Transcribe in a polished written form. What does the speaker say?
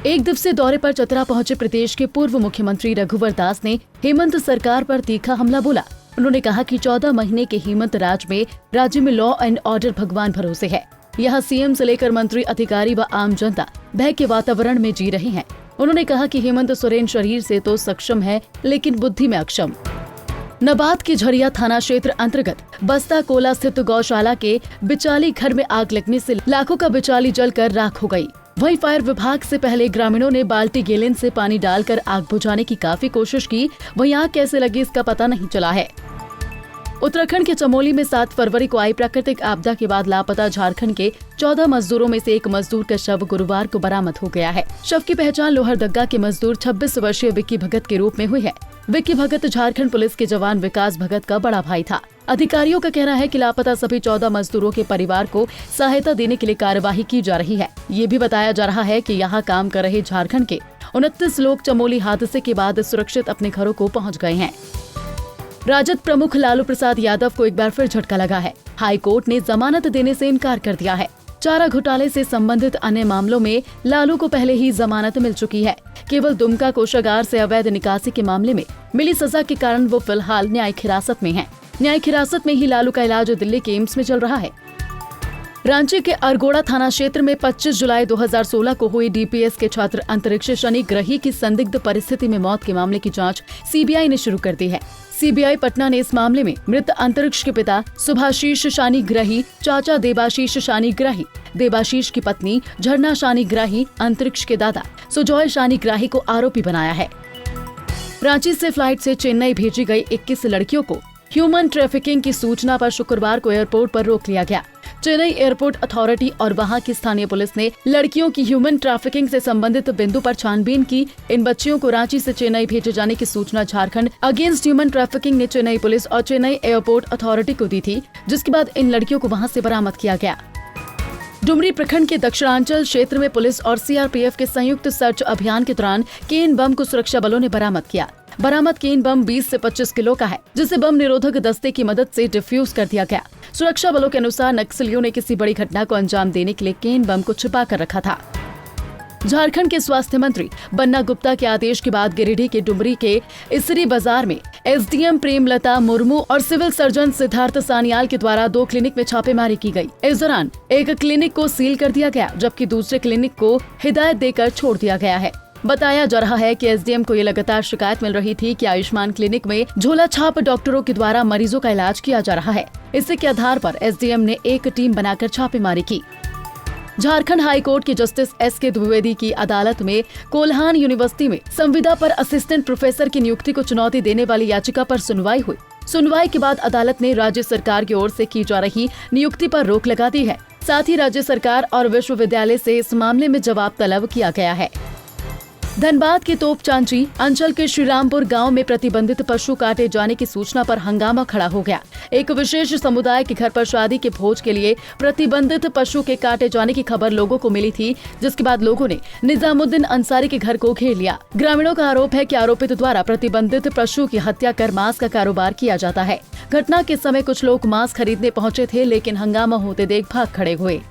एक दिवसीय दौरे पर चतरा पहुंचे प्रदेश के पूर्व मुख्यमंत्री रघुवर दास ने हेमंत सरकार पर तीखा हमला बोला। उन्होंने कहा कि 14 महीने के हेमंत राज में राज्य में लॉ एंड ऑर्डर भगवान भरोसे है। यहाँ सीएम से लेकर मंत्री, अधिकारी व आम जनता भय के वातावरण में जी रहे हैं। उन्होंने कहा कि हेमंत सोरेन शरीर से तो सक्षम है, लेकिन बुद्धि में अक्षम। नबाद के झरिया थाना क्षेत्र अंतर्गत बस्ता कोला स्थित गौशाला के बिचाली घर में आग लगने से लाखों का बिचाली जलकर राख हो गई। वहीं फायर विभाग से पहले ग्रामीणों ने बाल्टी गैलन से पानी डालकर आग बुझाने की काफी कोशिश की। वहीं आग कैसे लगी इसका पता नहीं चला है। उत्तराखंड के चमोली में 7 फरवरी को आई प्राकृतिक आपदा के बाद लापता झारखंड के 14 मजदूरों में से एक मजदूर का शव गुरुवार को बरामद हो गया है। शव की पहचान लोहरदग्गा के मजदूर 26 वर्षीय विक्की भगत के रूप में हुई है। विक्की भगत झारखंड पुलिस के जवान विकास भगत का बड़ा भाई था। अधिकारियों का कहना है कि लापता सभी 14 मजदूरों के परिवार को सहायता देने के लिए कार्यवाही की जा रही है। ये भी बताया जा रहा है कि यहाँ काम कर रहे झारखंड के 29 लोग चमोली हादसे के बाद सुरक्षित अपने घरों को पहुँच गए हैं। राजद प्रमुख लालू प्रसाद यादव को एक बार फिर झटका लगा है। हाई कोर्ट ने जमानत देने से इनकार कर दिया है। चारा घोटाले से संबंधित अन्य मामलों में लालू को पहले ही जमानत मिल चुकी है। केवल दुमका कोषागार से अवैध निकासी के मामले में मिली सजा के कारण वो फिलहाल न्यायिक हिरासत में हैं। न्यायिक हिरासत में ही लालू का इलाज दिल्ली के एम्स में चल रहा है। रांची के अरगोड़ा थाना क्षेत्र में 25 जुलाई 2016 को हुई डीपीएस के छात्र अंतरिक्ष शनि ग्रही की संदिग्ध परिस्थिति में मौत के मामले की जांच सीबीआई ने शुरू कर दी है। सीबीआई पटना ने इस मामले में मृत अंतरिक्ष के पिता सुभाशीष शानीग्राही, चाचा देबाशीष शानीग्राही, देबाशीष की पत्नी झरना शानीग्राही, अंतरिक्ष के दादा सुजॉय शानीग्राही को आरोपी बनाया है। रांची से फ्लाइट से चेन्नई भेजी गई 21 लड़कियों को ह्यूमन ट्रैफिकिंग की सूचना पर शुक्रवार को एयरपोर्ट पर रोक लिया गया। चेन्नई एयरपोर्ट अथॉरिटी और वहां की स्थानीय पुलिस ने लड़कियों की ह्यूमन ट्रैफिकिंग से संबंधित बिंदु पर छानबीन की। इन बच्चियों को रांची से चेन्नई भेजे जाने की सूचना झारखंड अगेंस्ट ह्यूमन ट्रैफिकिंग ने चेन्नई पुलिस और चेन्नई एयरपोर्ट अथॉरिटी को दी थी, जिसके बाद इन लड़कियों को वहां से बरामद किया गया। डुमरी प्रखंड के दक्षिणांचल क्षेत्र में पुलिस और सीआरपीएफ के संयुक्त सर्च अभियान के दौरान केन बम को सुरक्षा बलों ने बरामद किया। बरामद केन बम 20 से 25 किलो का है, जिसे बम निरोधक दस्ते की मदद से डिफ्यूज कर दिया गया। सुरक्षा बलों के अनुसार नक्सलियों ने किसी बड़ी घटना को अंजाम देने के लिए केन बम को छिपा कर रखा था। झारखंड के स्वास्थ्य मंत्री बन्ना गुप्ता के आदेश के बाद गिरिडीह के डुमरी के इसरी बाजार में एसडीएम प्रेमलता मुर्मू और सिविल सर्जन सिद्धार्थ सानियाल के द्वारा 2 क्लिनिक में छापेमारी की गई। इस दौरान एक क्लिनिक को सील कर दिया गया, जबकि दूसरे क्लिनिक को हिदायत देकर छोड़ दिया गया है। बताया जा रहा है कि एसडीएम को ये लगातार शिकायत मिल रही थी कि आयुष्मान क्लिनिक में झोला छाप डॉक्टरों के द्वारा मरीजों का इलाज किया जा रहा है। इसी के आधार पर एसडीएम ने एक टीम बनाकर छापेमारी की। झारखंड हाई कोर्ट के जस्टिस एसके द्विवेदी की अदालत में कोल्हान यूनिवर्सिटी में संविदा पर असिस्टेंट प्रोफेसर की नियुक्ति को चुनौती देने वाली याचिका पर सुनवाई हुई। सुनवाई के बाद अदालत ने राज्य सरकार की ओर से की जा रही नियुक्ति पर रोक लगा दी है। साथ ही राज्य सरकार और विश्वविद्यालय से इस मामले में जवाब तलब किया गया है। धनबाद के तोपचांची अंचल के श्रीरामपुर गांव में प्रतिबंधित पशु काटे जाने की सूचना पर हंगामा खड़ा हो गया। एक विशेष समुदाय के घर पर शादी के भोज के लिए प्रतिबंधित पशु के काटे जाने की खबर लोगों को मिली थी, जिसके बाद लोगों ने निजामुद्दीन अंसारी के घर को घेर लिया। ग्रामीणों का आरोप है कि आरोपित द्वारा प्रतिबंधित पशु की हत्या कर मांस का कारोबार किया जाता है। घटना के समय कुछ लोग मांस खरीदने पहुंचे थे, लेकिन हंगामा होते देख भाग खड़े हुए।